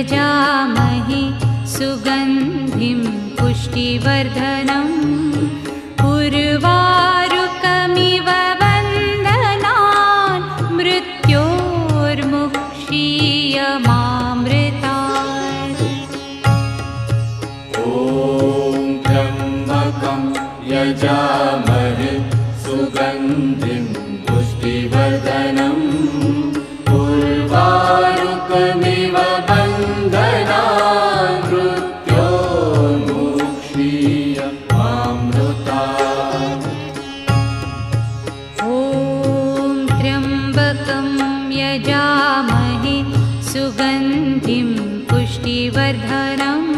यजामहे सुगन्धिं पुष्टिवर्धनम् उर्वारुकमिव वन्दनान् मृत्योर्मुक्षीयमामृतात्। ॐ त्र्यम्बकं यजामहे सुगन्धिं पुष्टिवर्धनम् उर्वारुकमिव वन्दनान् मृत्योर्मुक्षीयमामृतात्। ॐ त्र्यम्बकं यजामहे सुगन्धिं पुष्टिवर्धनम्